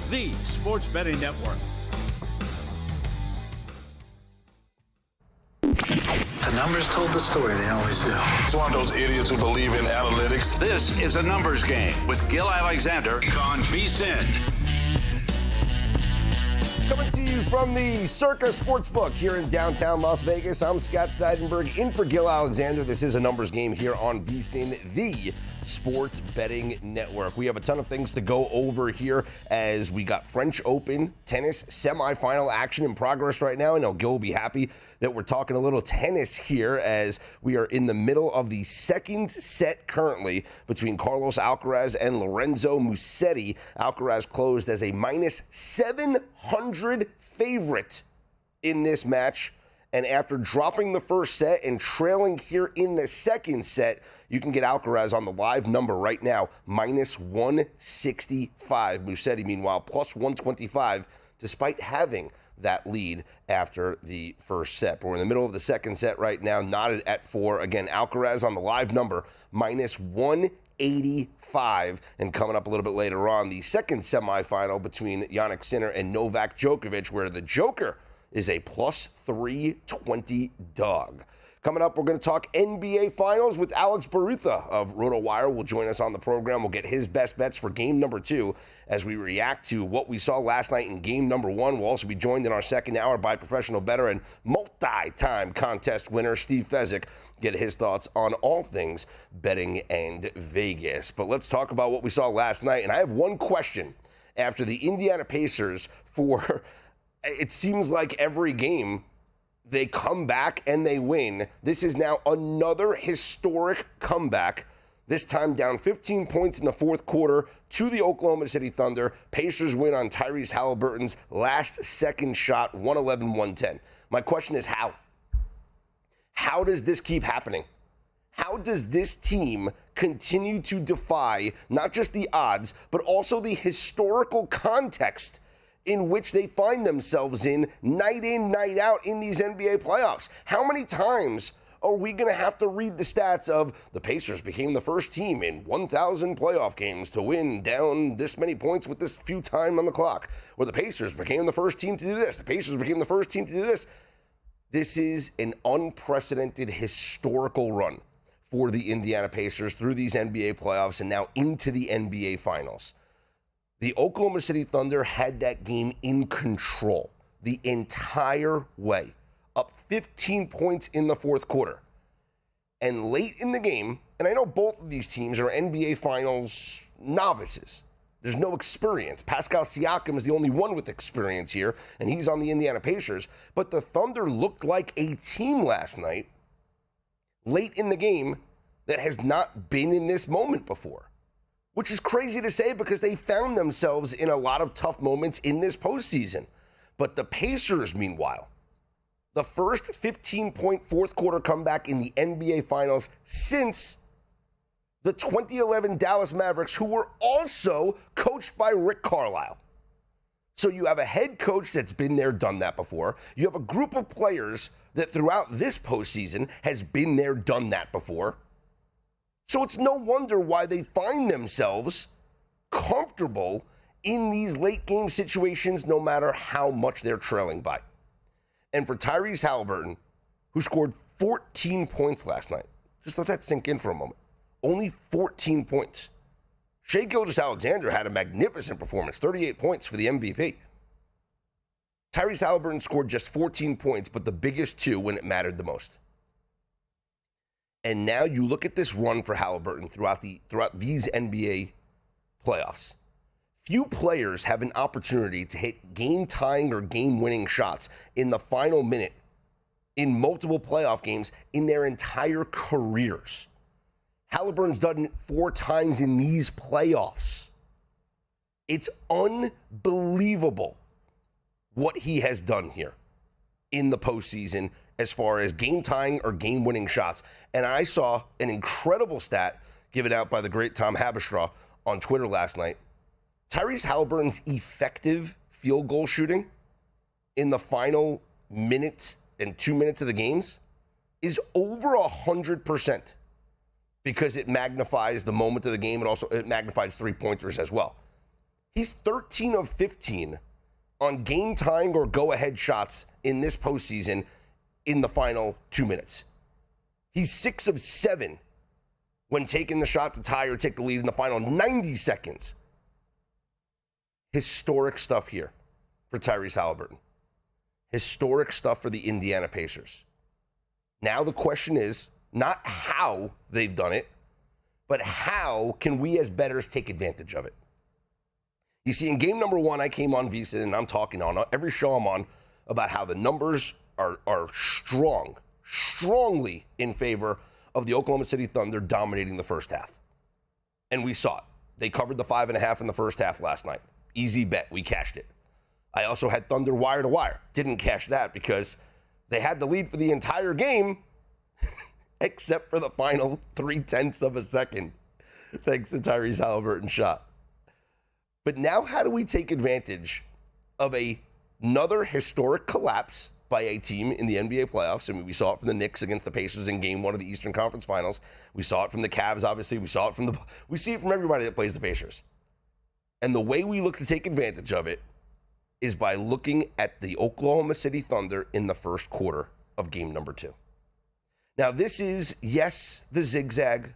the Sports Betting Network. The numbers told the story, they always do. It's one of those idiots who believe in analytics. This is a numbers game with Gil Alexander on VSiN. Coming to you from the Circa Sportsbook here in downtown Las Vegas. I'm Scott Seidenberg in for Gil Alexander. This is a numbers game here on VSiN, the Sports Betting Network. We have a ton of things to go over here as we got French Open tennis semifinal action in progress right now. I know Gil will be happy that we're talking a little tennis here as we are in the middle of the second set currently between Carlos Alcaraz and Lorenzo Musetti. Alcaraz closed as a minus 700 favorite in this match. And after dropping the first set and trailing here in the second set, you can get Alcaraz on the live number right now, minus 165. Musetti, meanwhile, plus 125, despite having that lead after the first set. But we're in the middle of the second set right now, knotted at 4. Again, Alcaraz on the live number, minus 185. And coming up a little bit later on, the second semifinal between Jannik Sinner and Novak Djokovic, where the Joker is a plus 320 dog. Coming up, we're going to talk NBA Finals with Alex Barutha of RotoWire. Will join us on the program. We'll get his best bets for game number 2 as we react to what we saw last night in game number 1. We'll also be joined in our second hour by professional bettor and multi-time contest winner Steve Fezzik. Get his thoughts on all things betting and Vegas. But let's talk about what we saw last night. And I have one question after the Indiana Pacers for, it seems like every game, they come back and they win. This is now another historic comeback, this time down 15 points in the fourth quarter to the Oklahoma City Thunder. Pacers win on Tyrese Halliburton's last-second shot, 111-110. My question is how? How does this keep happening? How does this team continue to defy not just the odds, but also the historical context in which they find themselves in, night out in these NBA playoffs? How many times are we going to have to read the stats of the Pacers became the first team in 1,000 playoff games to win down this many points with this few time on the clock? Or the Pacers became the first team to do this. The Pacers became the first team to do this. This is an unprecedented historical run for the Indiana Pacers through these NBA playoffs and now into the NBA Finals. The Oklahoma City Thunder had that game in control the entire way, up 15 points in the fourth quarter. And late in the game, and I know both of these teams are NBA Finals novices. There's no experience. Pascal Siakam is the only one with experience here, and he's on the Indiana Pacers. But the Thunder looked like a team last night, late in the game, that has not been in this moment before. Which is crazy to say because they found themselves in a lot of tough moments in this postseason. But the Pacers, meanwhile, the first 15-point fourth quarter comeback in the NBA Finals since the 2011 Dallas Mavericks, who were also coached by Rick Carlisle. So you have a head coach that's been there, done that before. You have a group of players that throughout this postseason has been there, done that before. So it's no wonder why they find themselves comfortable in these late game situations, no matter how much they're trailing by. And for Tyrese Halliburton, who scored 14 points last night, just let that sink in for a moment. Only 14 points. Shai Gilgeous-Alexander had a magnificent performance, 38 points for the MVP. Tyrese Halliburton scored just 14 points, but the biggest 2 when it mattered the most. And now you look at this run for Halliburton throughout these NBA playoffs. Few players have an opportunity to hit game-tying or game-winning shots in the final minute in multiple playoff games in their entire careers. Halliburton's done it 4 times in these playoffs. It's unbelievable what he has done here in the postseason as far as game-tying or game-winning shots. And I saw an incredible stat given out by the great Tom Haberstra on Twitter last night. Tyrese Halliburton's effective field goal shooting in the final minutes and 2 minutes of the games is over 100% because it magnifies the moment of the game. It magnifies three-pointers as well. He's 13 of 15 on game-tying or go-ahead shots in this postseason in the final 2 minutes. He's 6 of 7 when taking the shot to tie or take the lead in the final 90 seconds. Historic stuff here for Tyrese Haliburton. Historic stuff for the Indiana Pacers. Now the question is not how they've done it, but how can we as bettors take advantage of it? You see, in game number 1, I came on VSiN, and I'm talking on every show I'm on about how the numbers are strongly in favor of the Oklahoma City Thunder dominating the first half. And we saw it. They covered the 5.5 in the first half last night. Easy bet. We cashed it. I also had Thunder wire to wire. Didn't cash that because they had the lead for the entire game except for the final 0.3 of a second, thanks to Tyrese Haliburton's shot. But now how do we take advantage of another historic collapse by a team in the NBA playoffs? I mean, we saw it from the Knicks against the Pacers in game 1 of the Eastern Conference Finals. We saw it from the Cavs, obviously. We see it from everybody that plays the Pacers. And the way we look to take advantage of it is by looking at the Oklahoma City Thunder in the first quarter of game number 2. Now, this is, yes, the zigzag,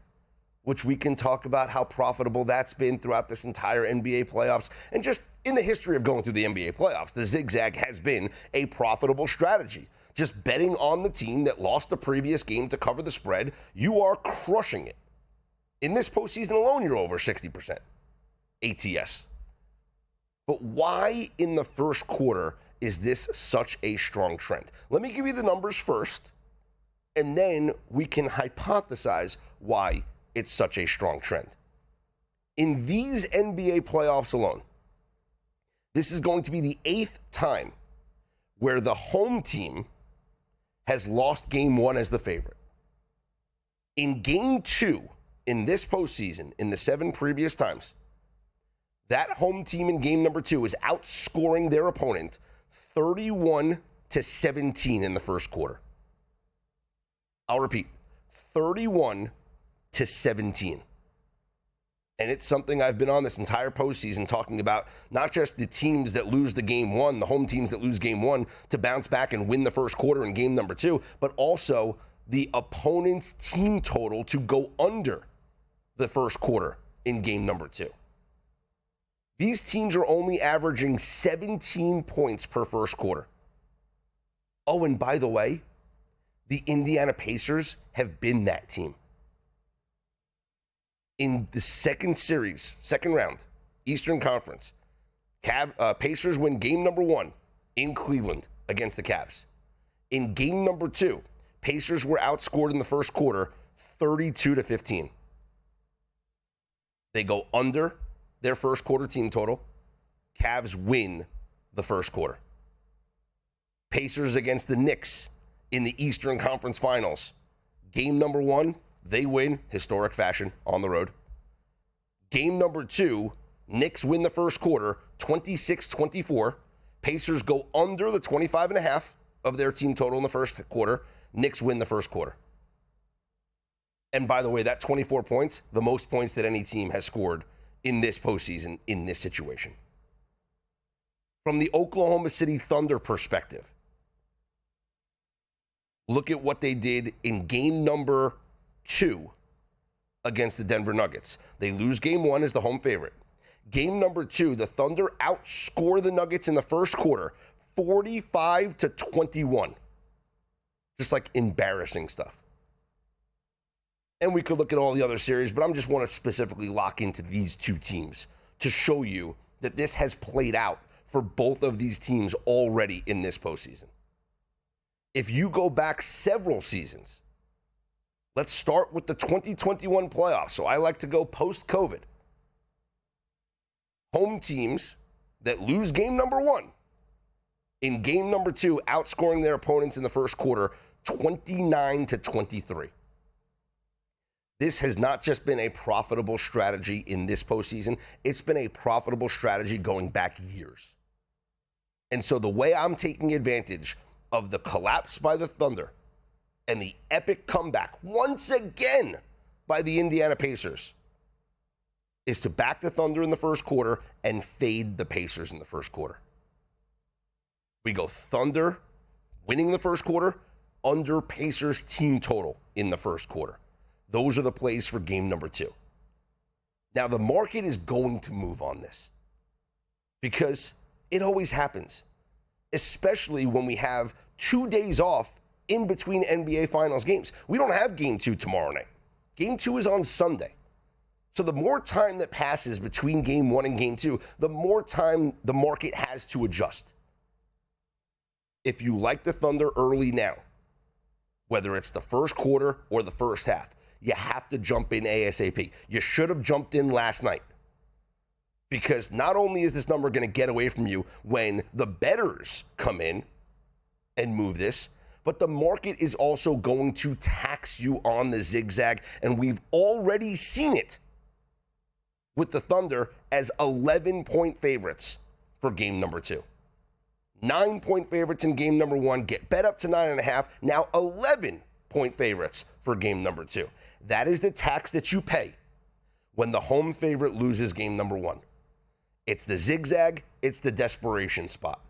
which we can talk about how profitable that's been throughout this entire NBA playoffs. And just in the history of going through the NBA playoffs, the zigzag has been a profitable strategy. Just betting on the team that lost the previous game to cover the spread, you are crushing it. In this postseason alone, you're over 60% ATS. But why in the first quarter is this such a strong trend? Let me give you the numbers first, and then we can hypothesize why it's such a strong trend. In these NBA playoffs alone, this is going to be the 8th time where the home team has lost game 1 as the favorite. In game 2, in this postseason, in the 7 previous times, that home team in game number 2 is outscoring their opponent 31-17 in the first quarter. I'll repeat, 31-17. And it's something I've been on this entire postseason talking about, not just the teams that lose the game 1, the home teams that lose game 1 to bounce back and win the first quarter in game number 2, but also the opponent's team total to go under the first quarter in game number 2. These teams are only averaging 17 points per first quarter. Oh, and by the way, the Indiana Pacers have been that team. In the second round, Eastern Conference, Pacers win game number 1 in Cleveland against the Cavs. In game number 2, Pacers were outscored in the first quarter 32-15. They go under their first quarter team total. Cavs win the first quarter. Pacers against the Knicks in the Eastern Conference Finals. Game number 1, they win, historic fashion, on the road. Game number 2, Knicks win the first quarter, 26-24. Pacers go under the 25.5 of their team total in the first quarter. Knicks win the first quarter. And by the way, that 24 points, the most points that any team has scored in this postseason in this situation. From the Oklahoma City Thunder perspective, look at what they did in game number 2 against the Denver Nuggets. They lose game 1 as the home favorite. Game number 2, the Thunder outscore the Nuggets in the first quarter, 45-21. Just like embarrassing stuff. And we could look at all the other series, but I just want to specifically lock into these two teams to show you that this has played out for both of these teams already in this postseason. If you go back several seasons, let's start with the 2021 playoffs. So I like to go post-COVID. Home teams that lose game number 1 in game number 2, outscoring their opponents in the first quarter 29-23. This has not just been a profitable strategy in this postseason, it's been a profitable strategy going back years. And so the way I'm taking advantage of the collapse by the Thunder and the epic comeback once again by the Indiana Pacers is to back the Thunder in the first quarter and fade the Pacers in the first quarter. We go Thunder winning the first quarter, under Pacers team total in the first quarter. Those are the plays for game number 2. Now, the market is going to move on this because it always happens, especially when we have 2 days off in between NBA Finals games. We don't have game 2 tomorrow night. Game 2 is on Sunday. So the more time that passes between game 1 and game 2, the more time the market has to adjust. If you like the Thunder early now, whether it's the first quarter or the first half, you have to jump in ASAP. You should have jumped in last night. Because not only is this number going to get away from you when the bettors come in and move this, but the market is also going to tax you on the zigzag, and we've already seen it with the Thunder as 11-point favorites for game number 2. 9-point favorites in game number 1, get bet up to 9.5, now 11-point favorites for game number 2. That is the tax that you pay when the home favorite loses game number 1. It's the zigzag, it's the desperation spot.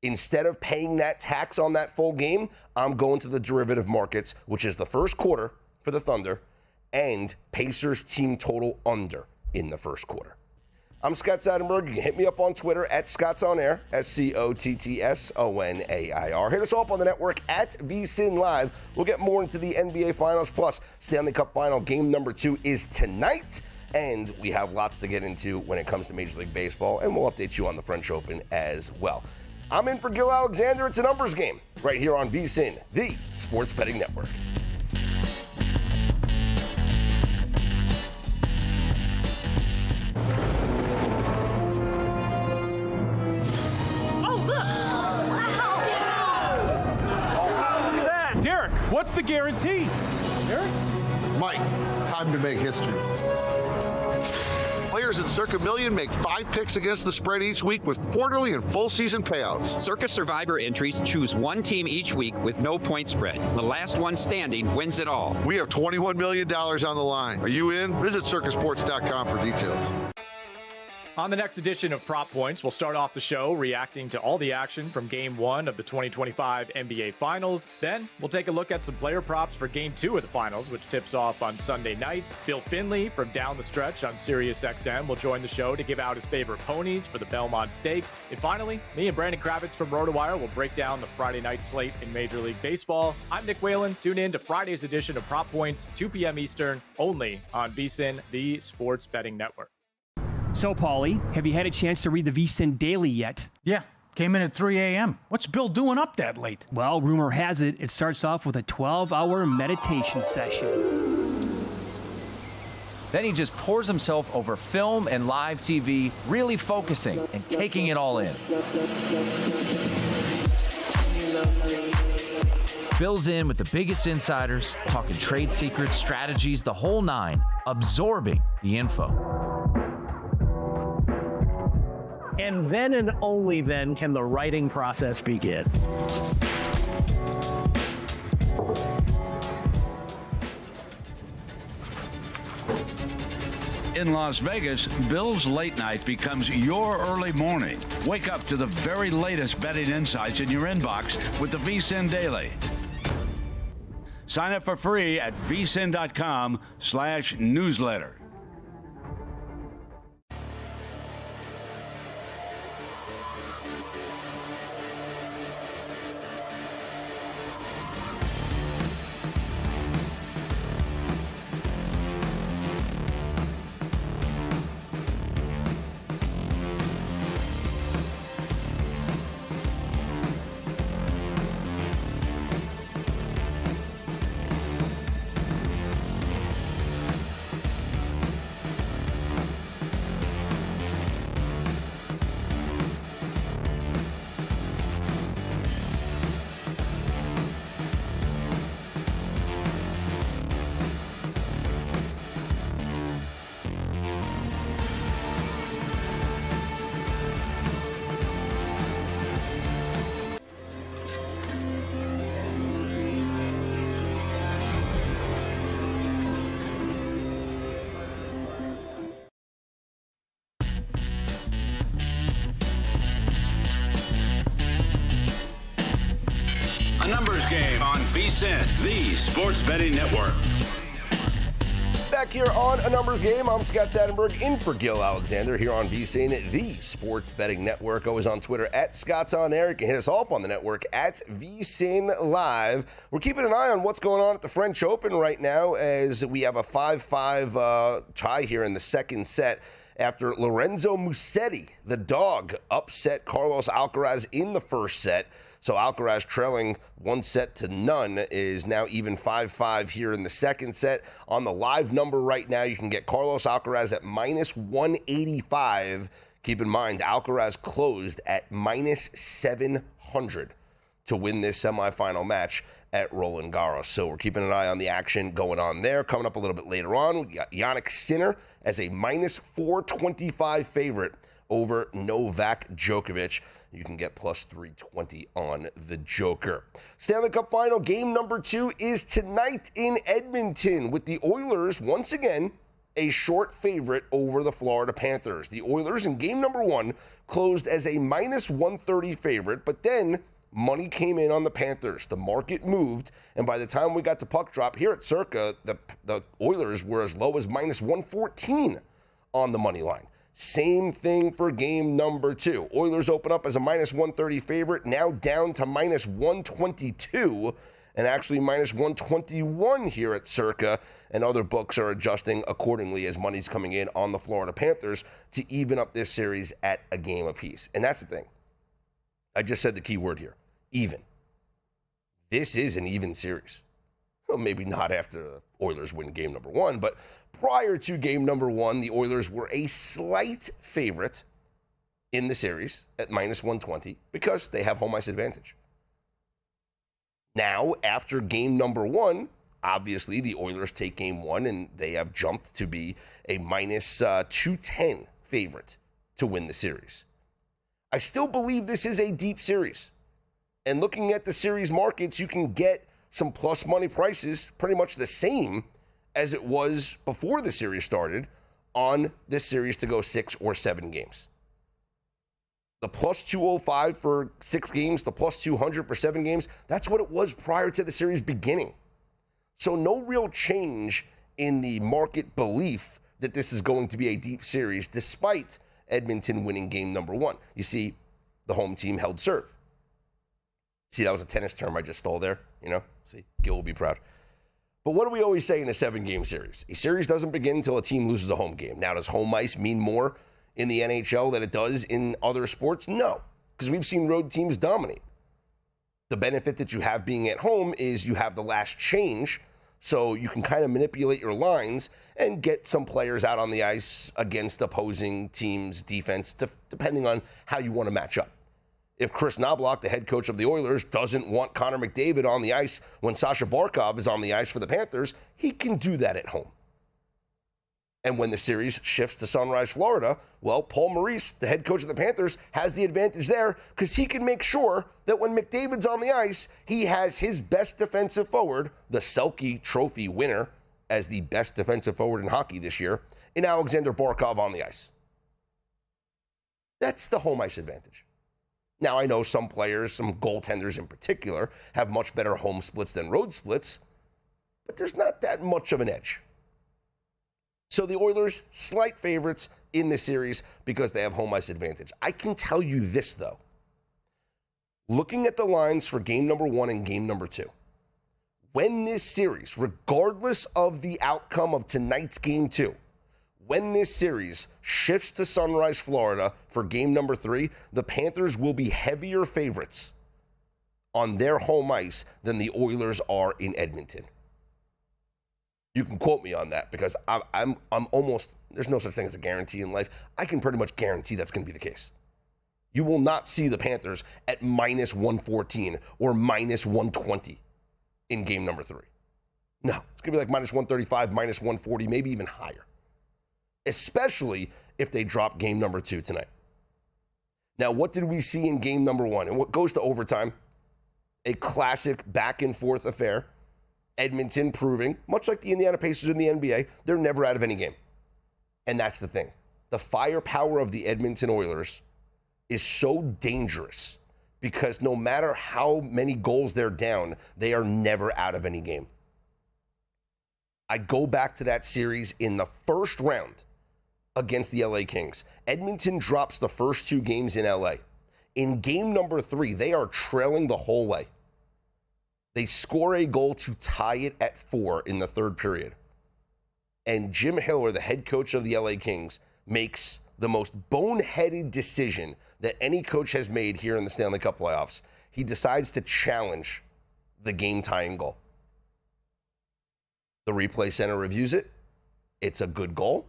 Instead of paying that tax on that full game, I'm going to the derivative markets, which is the first quarter for the Thunder and Pacers team total under in the first quarter. I'm Scott Seidenberg. You can hit me up on Twitter at ScottsOnAir, ScottsOnair. Hit us up on the network at VSiN Live. We'll get more into the NBA Finals. Plus, Stanley Cup Final game number 2 is tonight. And we have lots to get into when it comes to Major League Baseball. And we'll update you on the French Open as well. I'm in for Gil Alexander. It's a numbers game right here on VSiN, the Sports Betting Network. What's the guarantee? Eric? Mike, time to make history. Players at Circa Million make 5 picks against the spread each week with quarterly and full season payouts. Circa Survivor entries choose one team each week with no point spread. The last one standing wins it all. We have $21 million on the line. Are you in? Visit circasports.com for details. On the next edition of Prop Points, we'll start off the show reacting to all the action from Game 1 of the 2025 NBA Finals. Then we'll take a look at some player props for Game 2 of the Finals, which tips off on Sunday night. Bill Finley from Down the Stretch on SiriusXM will join the show to give out his favorite ponies for the Belmont Stakes. And finally, me and Brandon Kravitz from RotoWire will break down the Friday night slate in Major League Baseball. I'm Nick Whalen. Tune in to Friday's edition of Prop Points, 2 p.m. Eastern, only on VSiN, the Sports Betting Network. So, Paulie, have you had a chance to read the VSiN Daily yet? Yeah, came in at 3 a.m. What's Bill doing up that late? Well, rumor has it, it starts off with a 12-hour meditation session. Then he just pours himself over film and live TV, really focusing and taking it all in. Bill's in with the biggest insiders, talking trade secrets, strategies, the whole nine, absorbing the info. And then and only then can the writing process begin. In Las Vegas, Bill's late night becomes your early morning. Wake up to the very latest betting insights in your inbox with the VSiN Daily. Sign up for free at vsin.com/newsletter. numbers game on VSiN, the sports betting network. Back here on A Numbers Game, I'm Scott Seidenberg in for Gil Alexander here on VSiN, the sports betting network. Always on Twitter at Scott's On Air. You can hit us all up on the network at VSiN Live. We're keeping an eye on what's going on at the French Open right now as we have a 5-5 tie here in the second set after Lorenzo Musetti, the dog, upset Carlos Alcaraz in the first set. So Alcaraz trailing 1-0 is now even 5-5 here in the second set. On the live number right now, you can get Carlos Alcaraz at minus 185. Keep in mind, Alcaraz closed at minus 700 to win this semifinal match at Roland Garros. So we're keeping an eye on the action going on there. Coming up a little bit later on, we got Jannik Sinner as a minus 425 favorite over Novak Djokovic. You can get plus 320 on the Joker. Stanley Cup final game number 2 is tonight in Edmonton with the Oilers once again a short favorite over the Florida Panthers. The Oilers in game number 1 closed as a minus 130 favorite, but then money came in on the Panthers. The market moved, and by the time we got to puck drop here at Circa, the Oilers were as low as minus 114 on the money line. Same thing for game number 2. Oilers open up as a minus 130 favorite, now down to minus 122, and actually minus 121 here at Circa, and other books are adjusting accordingly as money's coming in on the Florida Panthers to even up this series at a game apiece. And that's the thing. I just said the key word here, even. This is an even series. Well, maybe not after the Oilers win game number 1, but prior to game number 1, the Oilers were a slight favorite in the series at minus 120 because they have home ice advantage. Now, after game number 1, obviously the Oilers take game 1 and they have jumped to be a minus 210 favorite to win the series. I still believe this is a deep series. And looking at the series markets, you can get some plus money prices pretty much the same as it was before the series started on this series to go 6 or 7 games. The plus 205 for 6 games, the plus 200 for 7 games, that's what it was prior to the series beginning. So no real change in the market belief that this is going to be a deep series despite Edmonton winning game number 1. You see, the home team held serve. See, that was a tennis term I just stole there. You know, see, Gil will be proud. But what do we always say in a 7-game series? A series doesn't begin until a team loses a home game. Now, does home ice mean more in the NHL than it does in other sports? No, because we've seen road teams dominate. The benefit that you have being at home is you have the last change, so you can kind of manipulate your lines and get some players out on the ice against opposing teams' defense, depending on how you want to match up. If Chris Knoblauch, the head coach of the Oilers, doesn't want Connor McDavid on the ice when Sasha Barkov is on the ice for the Panthers, he can do that at home. And when the series shifts to Sunrise, Florida, well, Paul Maurice, the head coach of the Panthers, has the advantage there because he can make sure that when McDavid's on the ice, he has his best defensive forward, the Selke Trophy winner, as the best defensive forward in hockey this year, in Alexander Barkov on the ice. That's the home ice advantage. Now, I know some players, some goaltenders in particular, have much better home splits than road splits, but there's not that much of an edge. So the Oilers, slight favorites in this series because they have home ice advantage. I can tell you this, though. Looking at the lines for game number 1 and game number 2, when this series, regardless of the outcome of tonight's game 2, when this series shifts to Sunrise, Florida for game number 3, the Panthers will be heavier favorites on their home ice than the Oilers are in Edmonton. You can quote me on that because I'm almost, there's no such thing as a guarantee in life. I can pretty much guarantee that's going to be the case. You will not see the Panthers at minus 114 or minus 120 in game number 3. No, it's going to be like minus 135, minus 140, maybe even higher. Especially if they drop game number 2 tonight. Now, what did we see in game number 1? And what goes to overtime? A classic back-and-forth affair. Edmonton proving, much like the Indiana Pacers in the NBA, they're never out of any game. And that's the thing. The firepower of the Edmonton Oilers is so dangerous because no matter how many goals they're down, they are never out of any game. I go back to that series in the first round against the LA Kings. Edmonton drops the first 2 games in LA. In game number 3, they are trailing the whole way. They score a goal to tie it at 4 in the third period. And Jim Hiller, the head coach of the LA Kings, makes the most boneheaded decision that any coach has made here in the Stanley Cup playoffs. He decides to challenge the game-tying goal. The replay center reviews it. It's a good goal.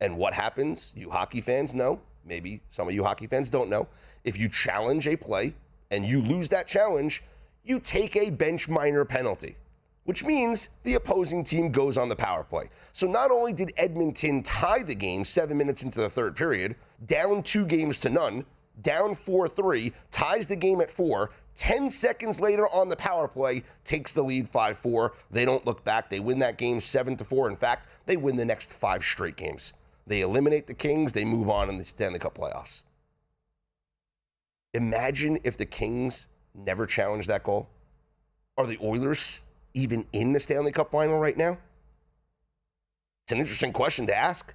And what happens, you hockey fans know, maybe some of you hockey fans don't know, if you challenge a play and you lose that challenge, you take a bench minor penalty, which means the opposing team goes on the power play. So not only did Edmonton tie the game 7 minutes into the third period, down 2-0, down 4-3, ties the game at 4, 10 seconds later on the power play, takes the lead 5-4. They don't look back. They win that game 7-4. In fact, they win the next 5 straight games. They eliminate the Kings. They move on in the Stanley Cup playoffs. Imagine if the Kings never challenged that goal. Are the Oilers even in the Stanley Cup final right now? It's an interesting question to ask.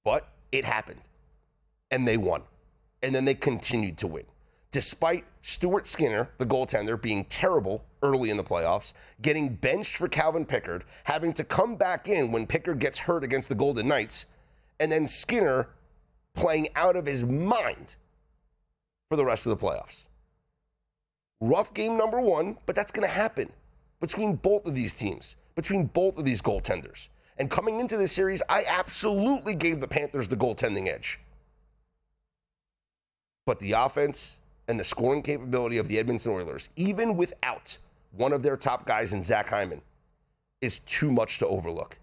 But it happened. And they won. And then they continued to win. Despite Stuart Skinner, the goaltender, being terrible early in the playoffs, getting benched for Calvin Pickard, having to come back in when Pickard gets hurt against the Golden Knights, and then Skinner playing out of his mind for the rest of the playoffs. Rough game number 1, but that's going to happen between both of these teams, between both of these goaltenders. And coming into this series, I absolutely gave the Panthers the goaltending edge. But the offense and the scoring capability of the Edmonton Oilers, even without one of their top guys in Zach Hyman, is too much to overlook.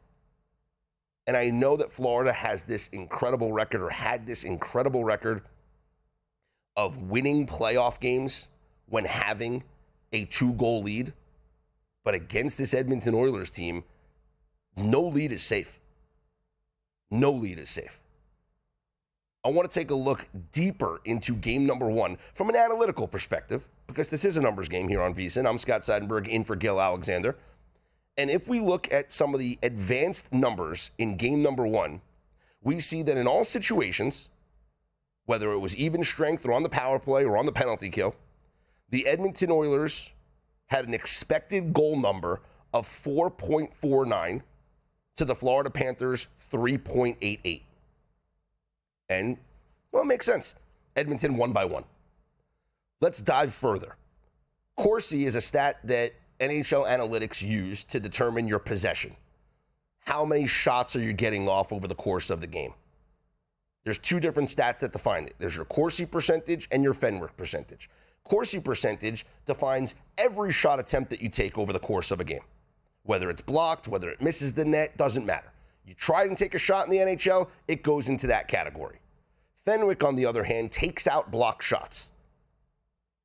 And I know that Florida has this incredible record, or had this incredible record, of winning playoff games when having a 2-goal lead. But against this Edmonton Oilers team, no lead is safe. No lead is safe. I want to take a look deeper into game number 1 from an analytical perspective, because this is a numbers game here on VSiN. I'm Scott Seidenberg in for Gil Alexander. And if we look at some of the advanced numbers in game number 1, we see that in all situations, whether it was even strength or on the power play or on the penalty kill, the Edmonton Oilers had an expected goal number of 4.49 to the Florida Panthers' 3.88. And, well, it makes sense. Edmonton won by 1. Let's dive further. Corsi is a stat that NHL Analytics use to determine your possession. How many shots are you getting off over the course of the game? There's 2 different stats that define it. There's your Corsi percentage and your Fenwick percentage. Corsi percentage defines every shot attempt that you take over the course of a game. Whether it's blocked, whether it misses the net, doesn't matter. You try and take a shot in the NHL, it goes into that category. Fenwick, on the other hand, takes out block shots.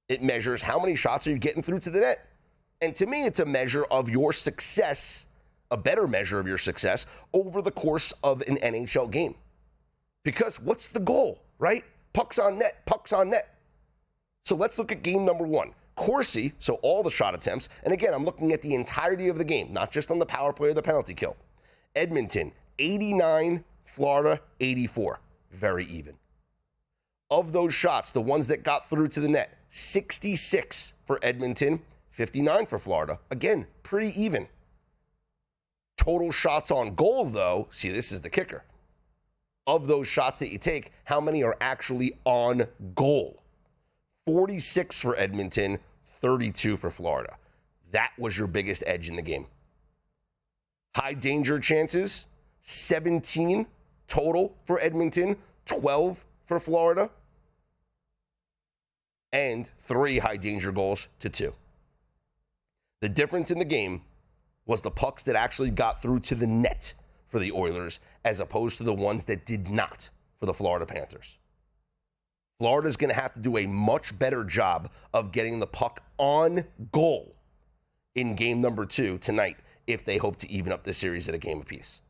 It measures how many shots are you getting through to the net. And to me, it's a measure of your success, a better measure of your success over the course of an NHL game. Because what's the goal, right? Pucks on net, pucks on net. So let's look at game number 1. Corsi, so all the shot attempts, and again, I'm looking at the entirety of the game, not just on the power play or the penalty kill. Edmonton, 89, Florida, 84. Very even. Of those shots, the ones that got through to the net, 66 for Edmonton, 59 for Florida. Again, pretty even. Total shots on goal, though, see, this is the kicker. Of those shots that you take, how many are actually on goal? 46 for Edmonton, 32 for Florida. That was your biggest edge in the game. High danger chances, 17 total for Edmonton, 12 for Florida, and 3 high danger goals to 2. The difference in the game was the pucks that actually got through to the net for the Oilers as opposed to the ones that did not for the Florida Panthers. Florida's going to have to do a much better job of getting the puck on goal in game number 2 tonight if they hope to even up this series at a game apiece.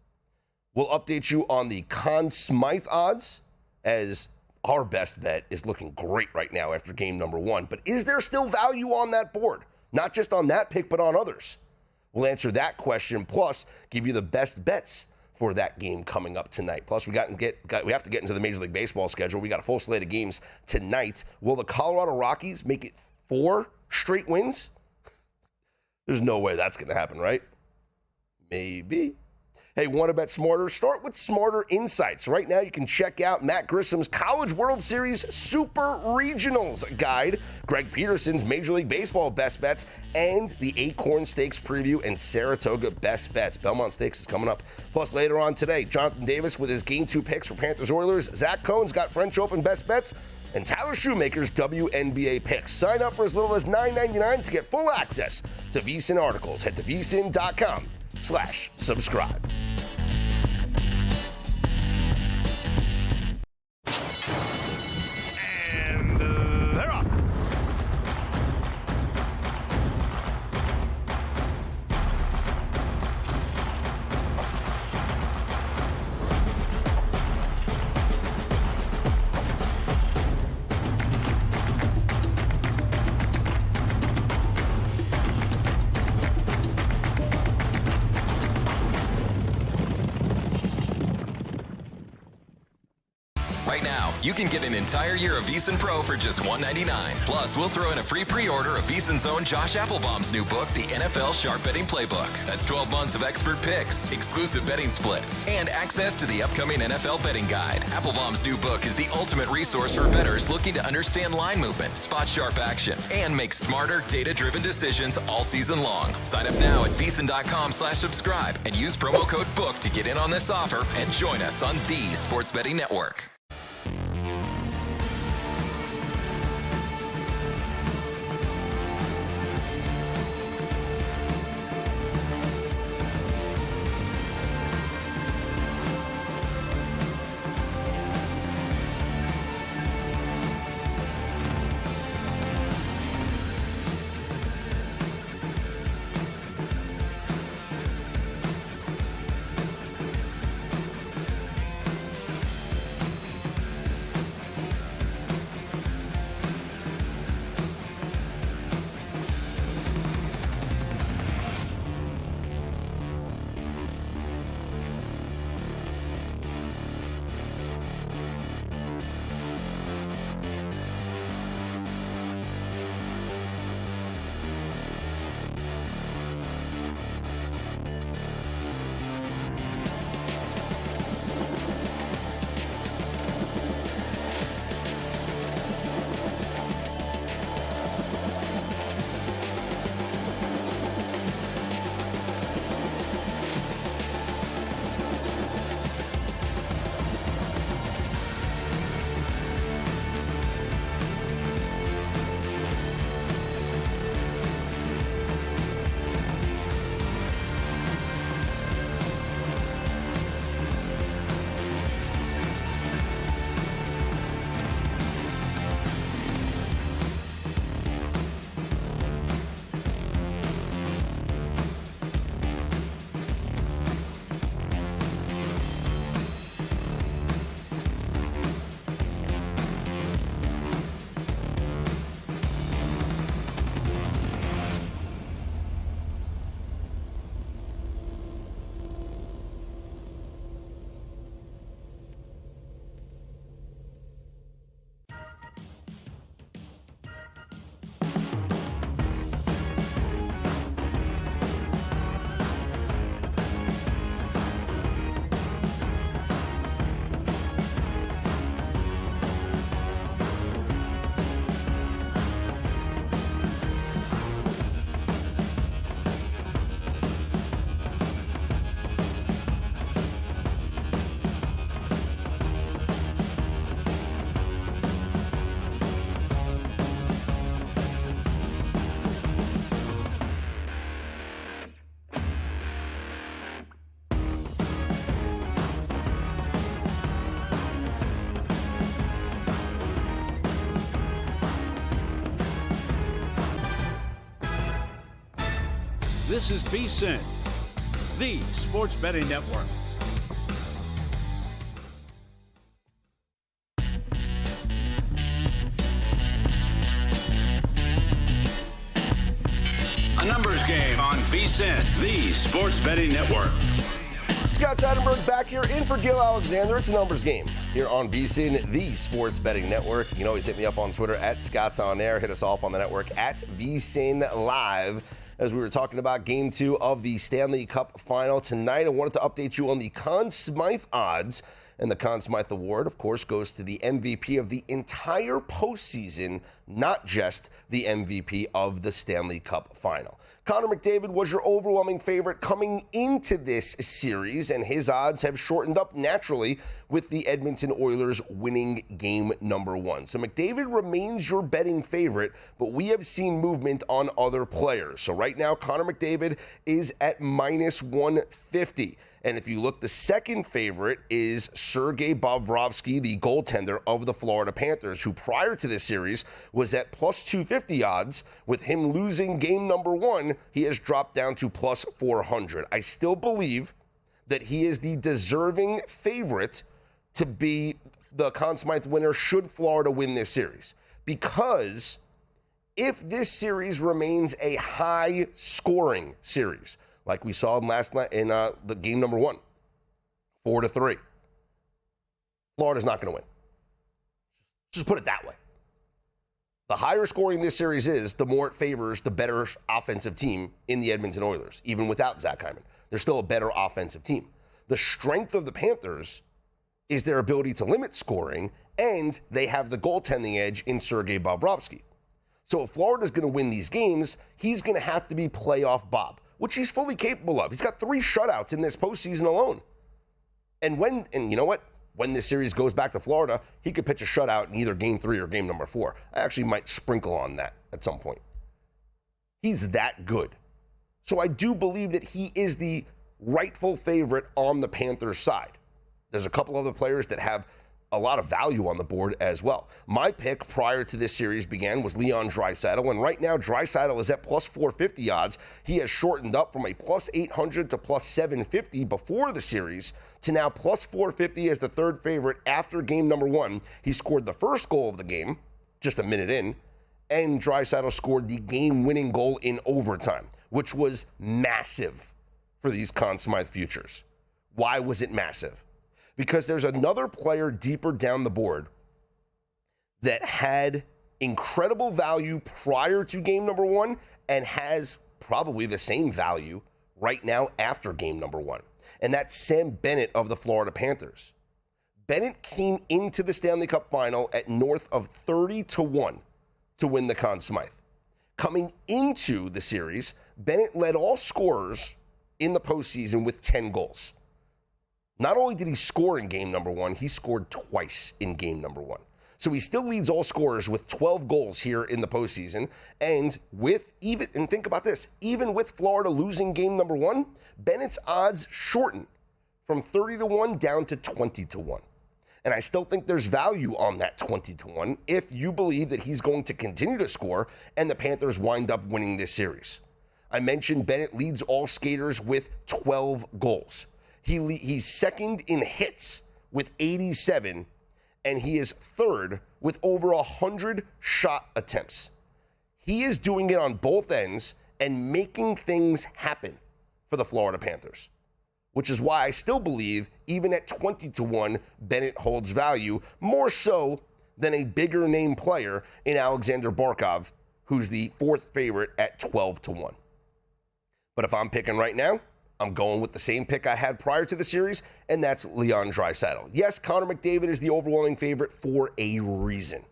We'll update you on the Conn Smythe odds as our best bet is looking great right now after game number 1. But is there still value on that board? Not just on that pick, but on others. We'll answer that question, plus give you the best bets for that game coming up tonight. Plus, we have to get into the Major League Baseball schedule. We got a full slate of games tonight. Will the Colorado Rockies make it 4 straight wins? There's no way that's going to happen, right? Maybe. Hey, want to bet smarter? Start with Smarter Insights. Right now, you can check out Matt Grissom's College World Series Super Regionals guide, Greg Peterson's Major League Baseball best bets, and the Acorn Stakes preview and Saratoga best bets. Belmont Stakes is coming up. Plus, later on today, Jonathan Davis with his Game 2 picks for Panthers Oilers. Zach Cohn's got French Open best bets, and Tyler Shoemaker's WNBA picks. Sign up for as little as $9.99 to get full access to VSiN articles. Head to vsin.com/subscribe. And they're off. Right now, you can get an entire year of VSiN Pro for just $1.99. Plus, we'll throw in a free pre-order of VSiN's own Josh Applebaum's new book, The NFL Sharp Betting Playbook. That's 12 months of expert picks, exclusive betting splits, and access to the upcoming NFL betting guide. Applebaum's new book is the ultimate resource for bettors looking to understand line movement, spot sharp action, and make smarter, data-driven decisions all season long. Sign up now at VSiN.com/subscribe and use promo code BOOK to get in on this offer and join us on the Sports Betting Network. This is VSiN, the Sports Betting Network. VSiN, the Sports Betting Network. Scott Seidenberg back here in for Gil Alexander. It's a numbers game here on VSiN, the Sports Betting Network. You can always hit me up on Twitter at Scott's On Air. Hit us off on the network at VSiN Live. As we were talking about Game 2 of the Stanley Cup Final tonight, I wanted to update you on the Conn Smythe odds. And the Conn Smythe Award, of course, goes to the MVP of the entire postseason, not just the MVP of the Stanley Cup Final. Connor McDavid was your overwhelming favorite coming into this series, and his odds have shortened up naturally with the Edmonton Oilers winning game number 1. So McDavid remains your betting favorite, but we have seen movement on other players. So right now, Connor McDavid is at minus 150. And if you look, the second favorite is Sergei Bobrovsky, the goaltender of the Florida Panthers, who prior to this series was at plus 250 odds. With him losing game number 1, he has dropped down to plus 400. I still believe that he is the deserving favorite to be the Conn Smythe winner should Florida win this series. Because if this series remains a high-scoring series, like we saw last night in the game number 1, 4-3. Florida's not going to win. Just put it that way. The higher scoring this series is, the more it favors the better offensive team in the Edmonton Oilers, even without Zach Hyman. They're still a better offensive team. The strength of the Panthers is their ability to limit scoring, and they have the goaltending edge in Sergei Bobrovsky. So if Florida's going to win these games, he's going to have to be playoff Bob, which he's fully capable of. He's got 3 shutouts in this postseason alone. And you know what? When this series goes back to Florida, he could pitch a shutout in either game 3 or game number 4. I actually might sprinkle on that at some point. He's that good. So I do believe that he is the rightful favorite on the Panthers side. There's a couple other players that have a lot of value on the board as well. My pick prior to this series began was Leon Draisaitl, and right now Draisaitl is at plus 450 odds. He has shortened up from a plus 800 to plus 750 before the series to now plus 450 as the third favorite after game number 1. He scored the first goal of the game just a minute in, and Draisaitl scored the game-winning goal in overtime, which was massive for these Conn Smythe futures. Why was it massive? Because there's another player deeper down the board that had incredible value prior to game number 1 and has probably the same value right now after game number 1. And that's Sam Bennett of the Florida Panthers. Bennett came into the Stanley Cup Final at north of 30-1 to win the Conn Smythe. Coming into the series, Bennett led all scorers in the postseason with 10 goals. Not only did he score in game number 1, he scored twice in game number 1. So he still leads all scorers with 12 goals here in the postseason. And think about this, even with Florida losing game number 1, Bennett's odds shorten from 30-1 down to 20-1. And I still think there's value on that 20-1 if you believe that he's going to continue to score and the Panthers wind up winning this series. I mentioned Bennett leads all skaters with 12 goals. He's second in hits with 87, and he is third with over 100 shot attempts. He is doing it on both ends and making things happen for the Florida Panthers, which is why I still believe, even at 20-1, Bennett holds value, more so than a bigger name player in Alexander Barkov, who's the fourth favorite at 12-1. But if I'm picking right now, I'm going with the same pick I had prior to the series, and that's Leon Draisaitl. Yes, Connor McDavid is the overwhelming favorite for a reason.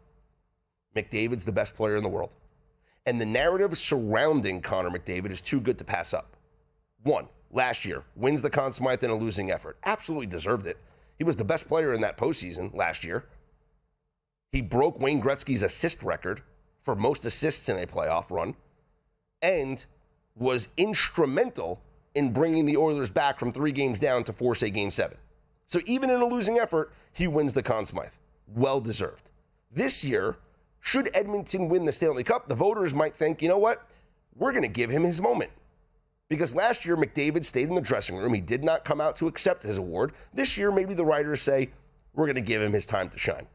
McDavid's the best player in the world. And the narrative surrounding Connor McDavid is too good to pass up. 1, last year, wins the Conn Smythe in a losing effort. Absolutely deserved it. He was the best player in that postseason last year. He broke Wayne Gretzky's assist record for most assists in a playoff run, and was instrumental in bringing the Oilers back from 3 games down to force a Game 7. So even in a losing effort, he wins the Conn Smythe. Well-deserved. This year, should Edmonton win the Stanley Cup, the voters might think, you know what? We're going to give him his moment. Because last year, McDavid stayed in the dressing room. He did not come out to accept his award. This year, maybe the writers say, we're going to give him his time to shine.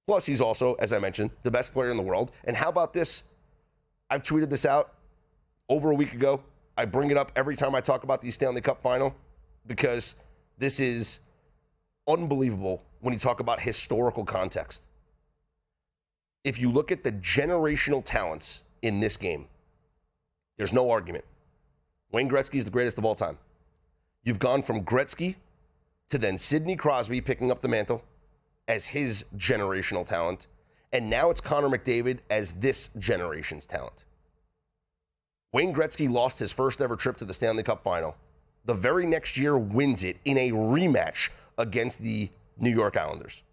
Plus, he's also, as I mentioned, the best player in the world. And how about this? I've tweeted this out over a week ago. I bring it up every time I talk about the Stanley Cup final because this is unbelievable when you talk about historical context. If you look at the generational talents in this game, there's no argument. Wayne Gretzky is the greatest of all time. You've gone from Gretzky to then Sidney Crosby picking up the mantle as his generational talent, and now it's Connor McDavid as this generation's talent. Wayne Gretzky lost his first ever trip to the Stanley Cup final. The very next year wins it in a rematch against the New York Islanders.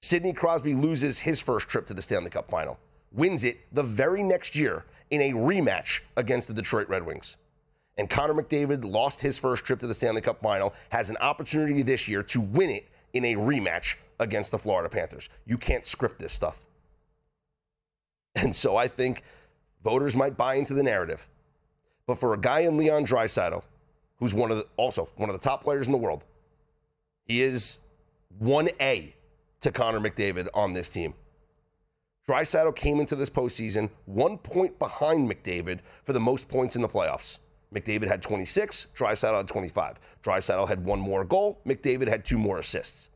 Sidney Crosby loses his first trip to the Stanley Cup final, wins it the very next year in a rematch against the Detroit Red Wings. And Connor McDavid lost his first trip to the Stanley Cup final, has an opportunity this year to win it in a rematch against the Florida Panthers. You can't script this stuff. And so I think voters might buy into the narrative. But for a guy in Leon Draisaitl, who's also one of the top players in the world, he is 1A to Connor McDavid on this team. Draisaitl came into this postseason 1 point behind McDavid for the most points in the playoffs. McDavid had 26, Draisaitl had 25. Draisaitl had one more goal, McDavid had 2 more assists.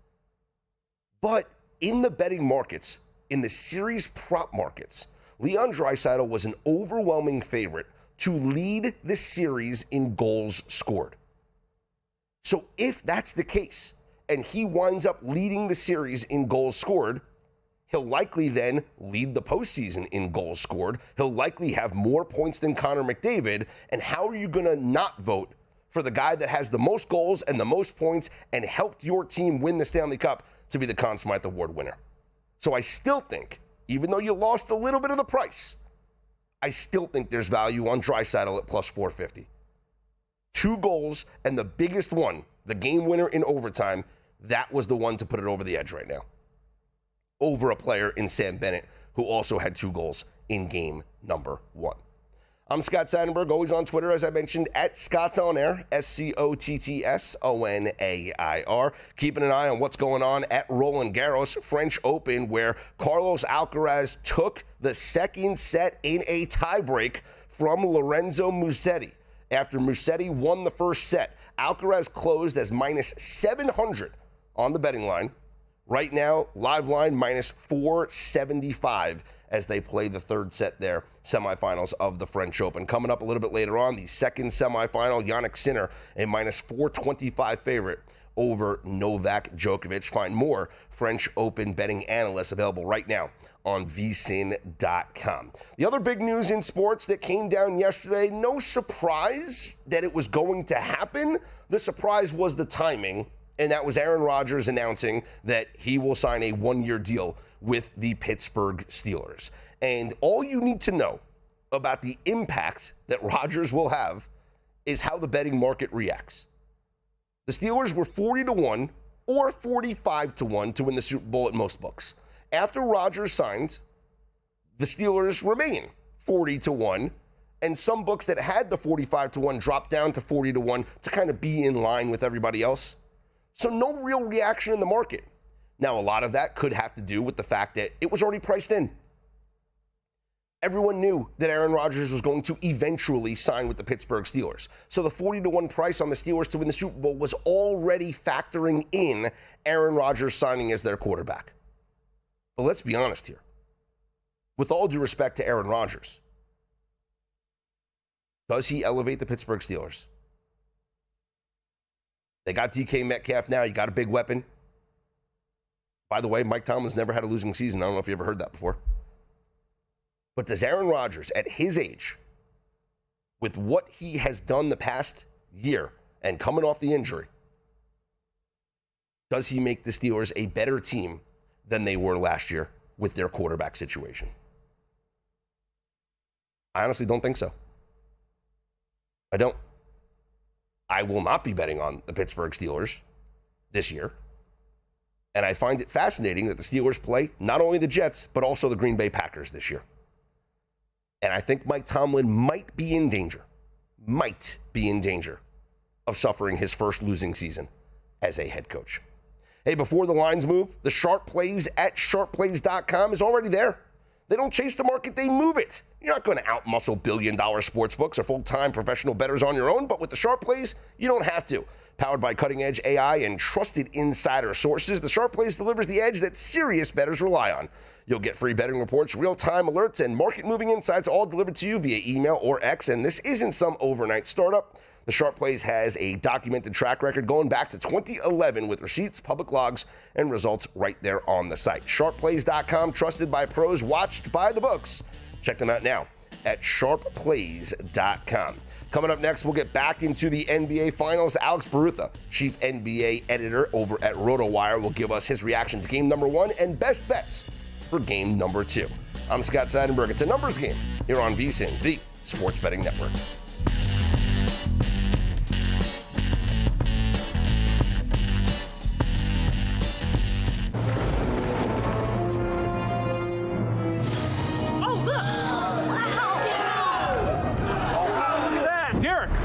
But in the betting markets, in the series prop markets, Leon Draisaitl was an overwhelming favorite to lead the series in goals scored. So if that's the case, and he winds up leading the series in goals scored, he'll likely then lead the postseason in goals scored. He'll likely have more points than Connor McDavid. And how are you going to not vote for the guy that has the most goals and the most points and helped your team win the Stanley Cup to be the Conn Smythe Award winner? So I still think, even though you lost a little bit of the price, I still think there's value on Draisaitl at plus 450. 2 goals, and the biggest one, the game winner in overtime, that was the one to put it over the edge right now. Over a player in Sam Bennett, who also had 2 goals in game number 1. I'm Scott Seidenberg, always on Twitter, as I mentioned, at Scott's On Air, SCOTTSONAIR. Keeping an eye on what's going on at Roland Garros French Open, where Carlos Alcaraz took the second set in a tiebreak from Lorenzo Musetti. After Musetti won the first set, Alcaraz closed as minus 700 on the betting line. Right now, live line minus 475 as they play the third set there, semifinals of the French Open. Coming up a little bit later on, the second semifinal, Jannik Sinner, a minus 425 favorite over Novak Djokovic. Find more French Open betting analysts available right now on VSiN.com. The other big news in sports that came down yesterday, no surprise that it was going to happen. The surprise was the timing, and that was Aaron Rodgers announcing that he will sign a 1-year deal with the Pittsburgh Steelers. And all you need to know about the impact that Rodgers will have is how the betting market reacts. The Steelers were 40-1 or 45-1 to win the Super Bowl at most books. After Rodgers signed, the Steelers remain 40-1, and some books that had the 45-1 dropped down to 40-1 to kind of be in line with everybody else. So no real reaction in the market. Now, a lot of that could have to do with the fact that it was already priced in. Everyone knew that Aaron Rodgers was going to eventually sign with the Pittsburgh Steelers. So the 40-1 price on the Steelers to win the Super Bowl was already factoring in Aaron Rodgers signing as their quarterback. But let's be honest here. With all due respect to Aaron Rodgers, does he elevate the Pittsburgh Steelers? They got DK Metcalf now. You got a big weapon. By the way, Mike Tomlin's never had a losing season. I don't know if you ever heard that before. But does Aaron Rodgers, at his age, with what he has done the past year and coming off the injury, does he make the Steelers a better team than they were last year with their quarterback situation? I honestly don't think so. I don't. I will not be betting on the Pittsburgh Steelers this year. And I find it fascinating that the Steelers play not only the Jets, but also the Green Bay Packers this year. And I think Mike Tomlin might be in danger of suffering his first losing season as a head coach. Hey, before the lines move, the Sharp Plays at sharpplays.com is already there. They don't chase the market, they move it. You're not going to outmuscle billion-dollar sportsbooks or full-time professional bettors on your own, but with the Sharp Plays, you don't have to. Powered by cutting-edge AI and trusted insider sources, the Sharp Plays delivers the edge that serious bettors rely on. You'll get free betting reports, real-time alerts, and market-moving insights all delivered to you via email or X, and this isn't some overnight startup. The Sharp Plays has a documented track record going back to 2011 with receipts, public logs, and results right there on the site. SharpPlays.com, trusted by pros, watched by the books. Check them out now at SharpPlays.com. Coming up next, we'll get back into the NBA Finals. Alex Barutha, chief NBA editor over at RotoWire, will give us his reaction to game number 1 and best bets for game number 2. I'm Scott Seidenberg. It's a numbers game here on VSiN, the Sports Betting Network.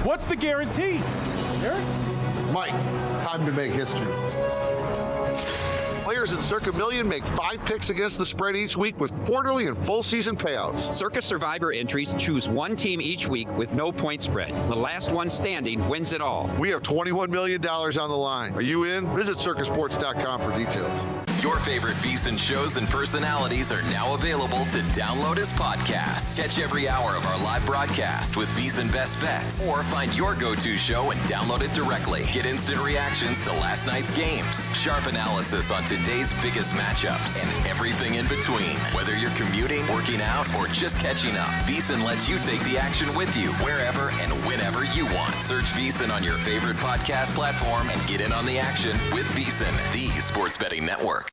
What's the guarantee? Eric? Mike, time to make history. Players in Circa Million make 5 picks against the spread each week with quarterly and full season payouts. Circa Survivor entries choose one team each week with no point spread. The last one standing wins it all. We have $21 million on the line. Are you in? Visit circasports.com for details. Your favorite VSiN shows and personalities are now available to download as podcasts. Catch every hour of our live broadcast with VSiN Best Bets, or find your go-to show and download it directly. Get instant reactions to last night's games, sharp analysis on today's biggest matchups, and everything in between. Whether you're commuting, working out, or just catching up, VSiN lets you take the action with you wherever and whenever you want. Search VSiN on your favorite podcast platform and get in on the action with VSiN, the Sports Betting Network.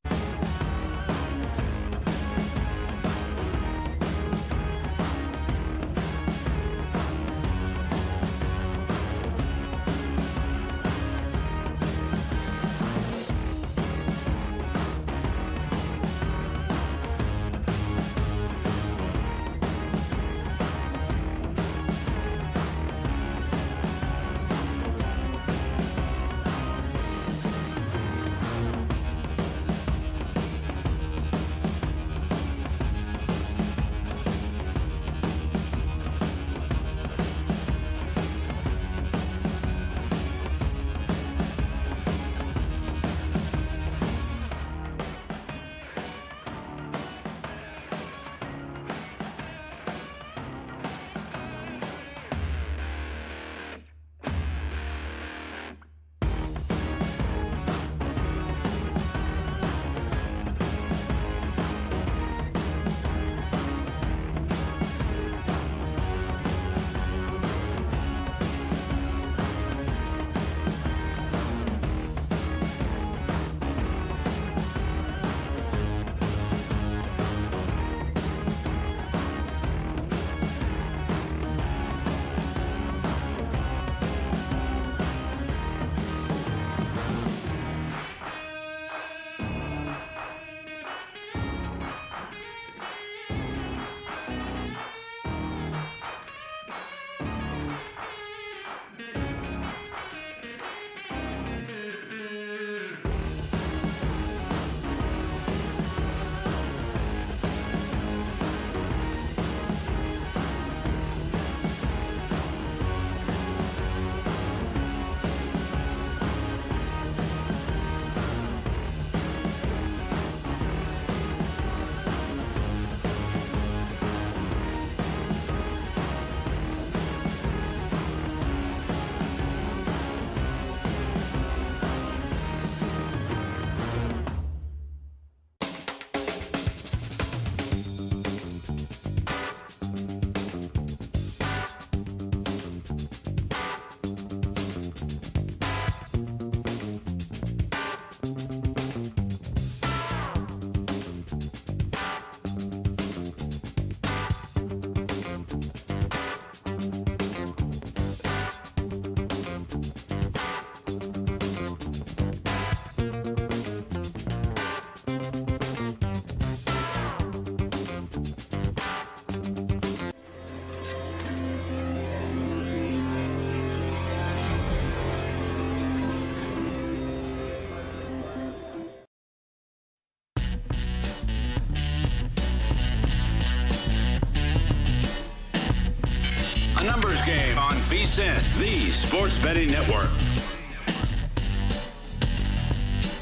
VSiN, the Sports Betting Network.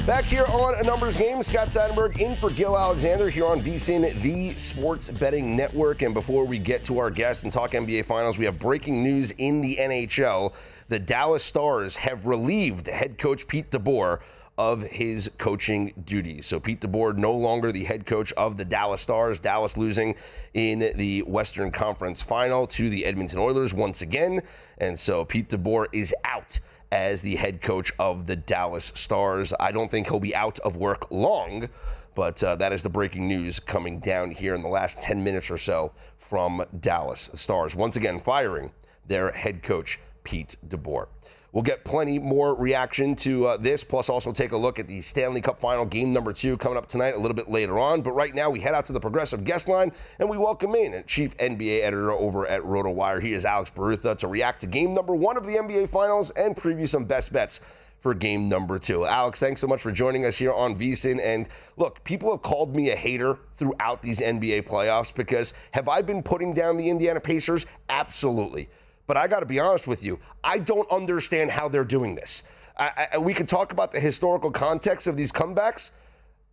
Back here on A Numbers Game, Scott Seidenberg in for Gil Alexander here on VSiN, the Sports Betting Network. And before we get to our guest and talk NBA Finals, we have breaking news in the NHL. The Dallas Stars have relieved head coach Pete DeBoer of his coaching duties. So Pete DeBoer no longer the head coach of the Dallas Stars. Dallas losing in the Western Conference Final to the Edmonton Oilers once again. And so Pete DeBoer is out as the head coach of the Dallas Stars. I don't think he'll be out of work long, but that is the breaking news coming down here in the last 10 minutes or so from Dallas Stars. Once again, firing their head coach, Pete DeBoer. We'll get plenty more reaction to this, plus also take a look at the Stanley Cup Final game number 2 coming up tonight a little bit later on. But right now, we head out to the Progressive guest line, and we welcome in Chief NBA Editor over at RotoWire. He is Alex Barutha to react to game number 1 of the NBA Finals and preview some best bets for game number 2. Alex, thanks so much for joining us here on VSiN. And look, people have called me a hater throughout these NBA playoffs because have I been putting down the Indiana Pacers? Absolutely. But I got to be honest with you, I don't understand how they're doing this. We could talk about the historical context of these comebacks.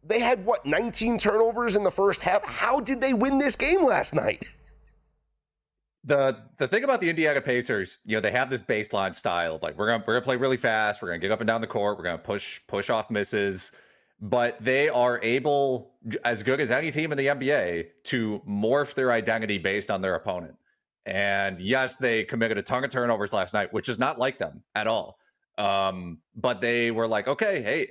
They had, 19 turnovers in the first half? How did they win this game last night? The thing about the Indiana Pacers, they have this baseline style of like, we're gonna play really fast, we're gonna get up and down the court, we're gonna push off misses, but they are able, as good as any team in the NBA, to morph their identity based on their opponent. And yes, they committed a ton of turnovers last night, which is not like them at all. But they were like, okay, hey,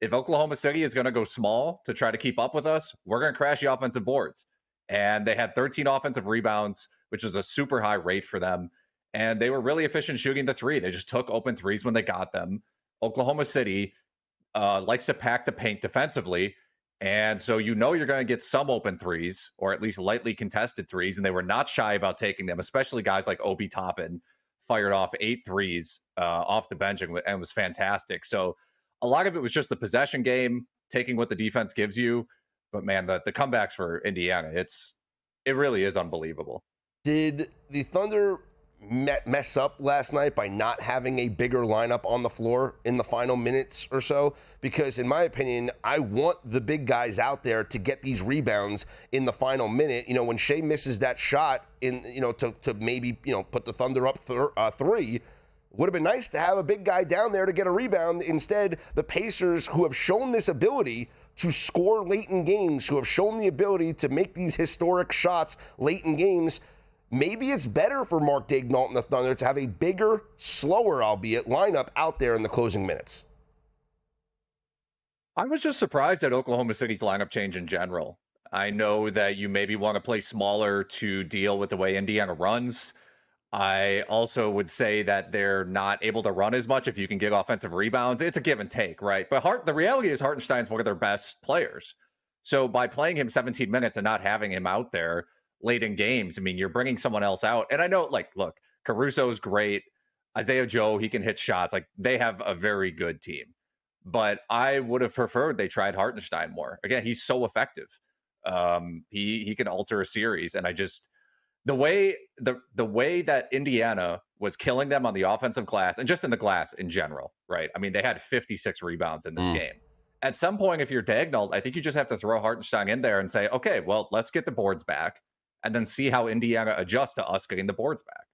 if Oklahoma City is going to go small to try to keep up with us, we're going to crash the offensive boards. And they had 13 offensive rebounds, which is a super high rate for them. And they were really efficient shooting the three. They just took open threes when they got them. Oklahoma City likes to pack the paint defensively. And so you're going to get some open threes, or at least lightly contested threes, and they were not shy about taking them, especially guys like Obi Toppin fired off 8 threes off the bench and was fantastic. So a lot of it was just the possession game, taking what the defense gives you. But man, the comebacks for Indiana, it really is unbelievable. Did the Thunder mess up last night by not having a bigger lineup on the floor in the final minutes or so? Because in my opinion, I want the big guys out there to get these rebounds in the final minute. When Shea misses that shot in, to maybe, put the Thunder up 3, would have been nice to have a big guy down there to get a rebound. Instead, the Pacers, who have shown this ability to score late in games, who have shown the ability to make these historic shots late in games, maybe it's better for Mark Daigneault and the Thunder to have a bigger, slower, albeit, lineup out there in the closing minutes. I was just surprised at Oklahoma City's lineup change in general. I know that you maybe want to play smaller to deal with the way Indiana runs. I also would say that they're not able to run as much if you can get offensive rebounds. It's a give and take, right? But the reality is Hartenstein's one of their best players. So by playing him 17 minutes and not having him out there late in games, I mean, you're bringing someone else out. And I know, look, Caruso's great. Isaiah Joe, he can hit shots. They have a very good team. But I would have preferred they tried Hartenstein more. Again, he's so effective. He can alter a series. And the way that Indiana was killing them on the offensive glass and just in the glass in general, right? I mean, they had 56 rebounds in this game. At some point, if you're Daigneault, I think you just have to throw Hartenstein in there and say, okay, well, let's get the boards back and then see how Indiana adjusts to us getting the boards back.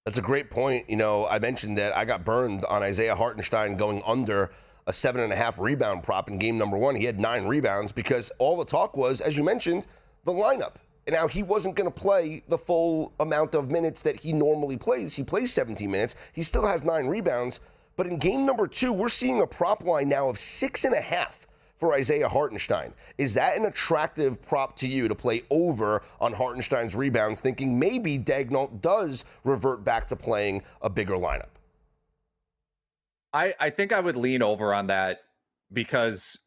That's a great point. I mentioned that I got burned on Isaiah Hartenstein going under a 7.5 rebound prop in game number 1. He had 9 rebounds because all the talk was, as you mentioned, the lineup. And now he wasn't going to play the full amount of minutes that he normally plays. He plays 17 minutes. He still has 9 rebounds. But in game number 2, we're seeing a prop line now of 6.5 for Isaiah Hartenstein. Is that an attractive prop to you to play over on Hartenstein's rebounds, thinking maybe Daigneault does revert back to playing a bigger lineup? I think I would lean over on that because,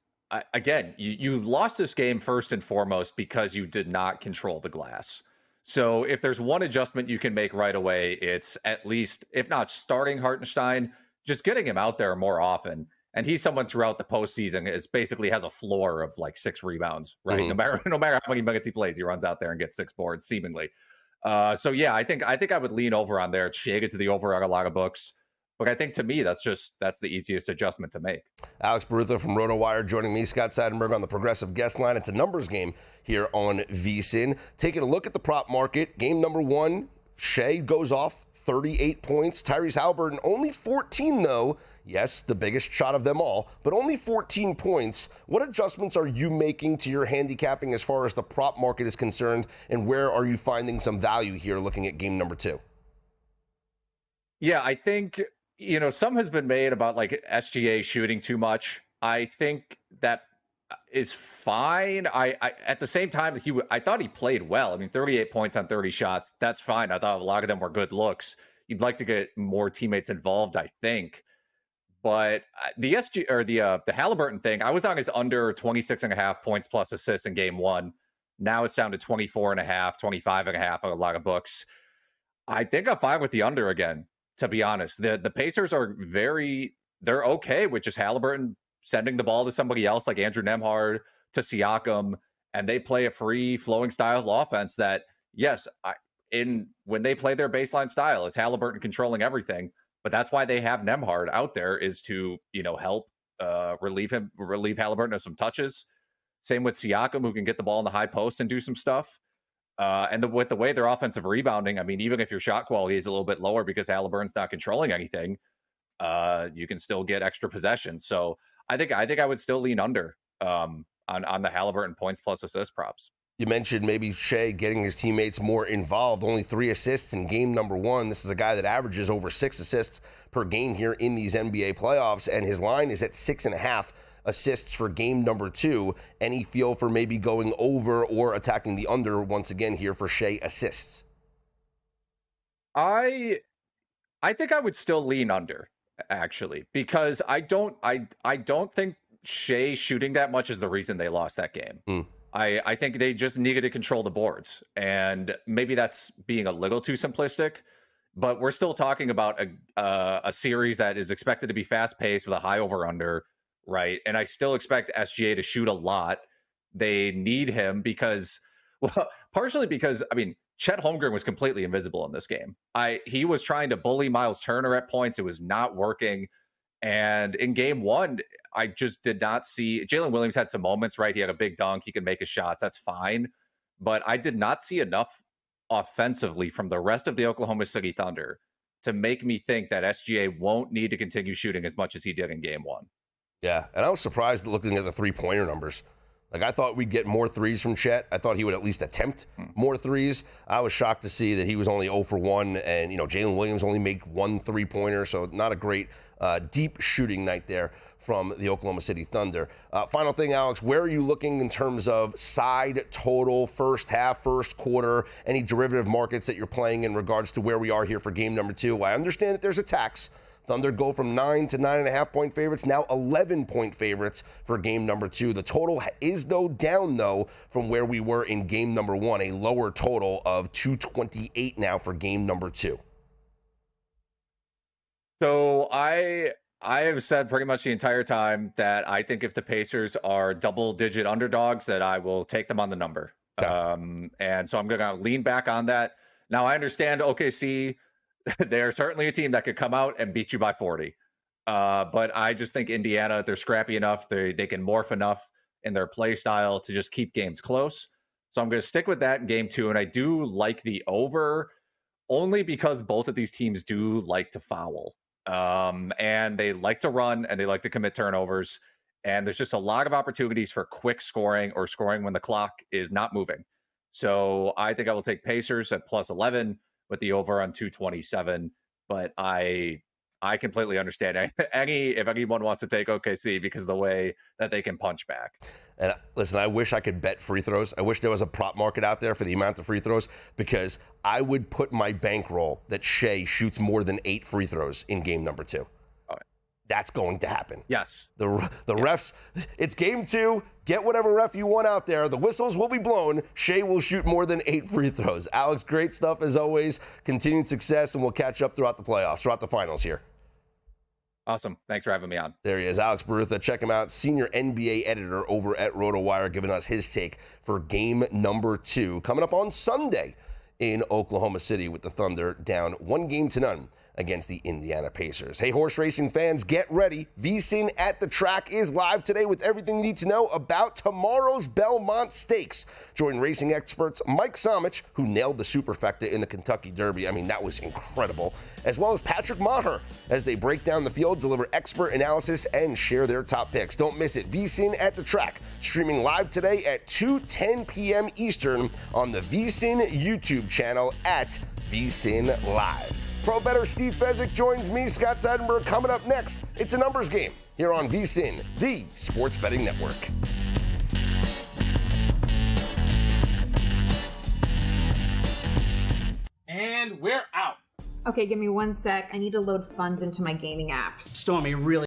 again, you lost this game first and foremost because you did not control the glass. So if there's one adjustment you can make right away, it's at least, if not starting Hartenstein, just getting him out there more often. And he's someone throughout the postseason basically has a floor of 6 rebounds, right? No matter how many minutes he plays, he runs out there and gets 6 boards, seemingly. So yeah, I think I would lean over on there. Shade it to the over on a lot of books. But I think to me, that's the easiest adjustment to make. Alex Barutha from RotoWire joining me, Scott Seidenberg on the Progressive Guest Line. It's a numbers game here on VSiN. Taking a look at the prop market, game number 1, Shea goes off, 38 points. Tyrese Haliburton, only 14, though. Yes, the biggest shot of them all, but only 14 points. What adjustments are you making to your handicapping as far as the prop market is concerned, and where are you finding some value here looking at game number 2? Yeah, I think, some has been made about like SGA shooting too much. I think that is fine. I at the same time, I thought he played well. I mean, 38 points on 30 shots. That's fine. I thought a lot of them were good looks. You'd like to get more teammates involved, I think. But the Haliburton thing, I was on his under 26.5 points plus assists in game 1. Now it's down to 24.5, 25.5 on a lot of books. I think I'm fine with the under again, to be honest. The Pacers are they're okay with just Haliburton sending the ball to somebody else like Andrew Nembhard, to Siakam, and they play a free flowing style of offense that, yes, when they play their baseline style, it's Haliburton controlling everything. But that's why they have Nembhard out there, is to, help relieve Haliburton of some touches. Same with Siakam, who can get the ball in the high post and do some stuff. And with the way their offensive rebounding, I mean, even if your shot quality is a little bit lower because Haliburton's not controlling anything, you can still get extra possessions. So I think I would still lean under on the Haliburton points plus assist props. You mentioned maybe Shea getting his teammates more involved. Only 3 assists in game number 1. This is a guy that averages over 6 assists per game here in these NBA playoffs, and his line is at 6.5 assists for game number 2. Any feel for maybe going over or attacking the under once again here for Shea assists? I think I would still lean under, actually, because I don't think Shea shooting that much is the reason they lost that game. I think they just needed to control the boards, and maybe that's being a little too simplistic, but we're still talking about a series that is expected to be fast-paced with a high over-under, right? And I still expect SGA to shoot a lot. They need him partially because, I mean, Chet Holmgren was completely invisible in this game. He was trying to bully Miles Turner at points. It was not working. And in game 1, I just did not see Jalen Williams had some moments, right? He had a big dunk. He could make his shots. That's fine. But I did not see enough offensively from the rest of the Oklahoma City Thunder to make me think that SGA won't need to continue shooting as much as he did in game 1. Yeah, and I was surprised looking at the three-pointer numbers. Like, I thought we'd get more threes from Chet. I thought he would at least attempt more threes. I was shocked to see that he was only 0 for 1, and, Jalen Williams only made 1 three-pointer, so not a great deep shooting night there from the Oklahoma City Thunder. Final thing, Alex, where are you looking in terms of side total, first half, first quarter, any derivative markets that you're playing in regards to where we are here for game number 2? I understand that there's a tax. Thunder go from 9 to 9.5 point favorites, now 11 point favorites for game number 2. The total is, down from where we were in game number 1, a lower total of 228 now for game number 2. So I have said pretty much the entire time that I think if the Pacers are double-digit underdogs, that I will take them on the number. Yeah. And so I'm going to lean back on that. Now, I understand OKC, they're certainly a team that could come out and beat you by 40. But I just think Indiana, they're scrappy enough. They can morph enough in their play style to just keep games close. So I'm going to stick with that in game 2. And I do like the over only because both of these teams do like to foul. And they like to run and they like to commit turnovers. And there's just a lot of opportunities for quick scoring or scoring when the clock is not moving. So I think I will take Pacers at plus 11 with the over on 227. But I completely understand if anyone wants to take OKC because of the way that they can punch back. And listen, I wish I could bet free throws. I wish there was a prop market out there for the amount of free throws, because I would put my bankroll that Shea shoots more than 8 free throws in game number 2. That's going to happen. Yes. The refs, it's game 2. Get whatever ref you want out there. The whistles will be blown. Shea will shoot more than 8 free throws. Alex, great stuff as always. Continued success, and we'll catch up throughout the playoffs, throughout the finals here. Awesome. Thanks for having me on. There he is, Alex Barutha. Check him out, senior NBA editor over at RotoWire, giving us his take for game number 2. Coming up on Sunday in Oklahoma City with the Thunder down 1-0 against the Indiana Pacers. Hey, horse racing fans, get ready. VSiN at the Track is live today with everything you need to know about tomorrow's Belmont Stakes. Join racing experts Mike Somich, who nailed the Superfecta in the Kentucky Derby. I mean, that was incredible. As well as Patrick Maher as they break down the field, deliver expert analysis, and share their top picks. Don't miss it. VSiN at the Track, streaming live today at 2:10 p.m. Eastern on the VSiN YouTube channel at VSiN Live. Pro bettor Steve Fezzik joins me, Scott Seidenberg. Coming up next, it's a numbers game here on VSiN, the Sports Betting Network. And we're out. Okay, give me 1 sec. I need to load funds into my gaming apps. Stormy, really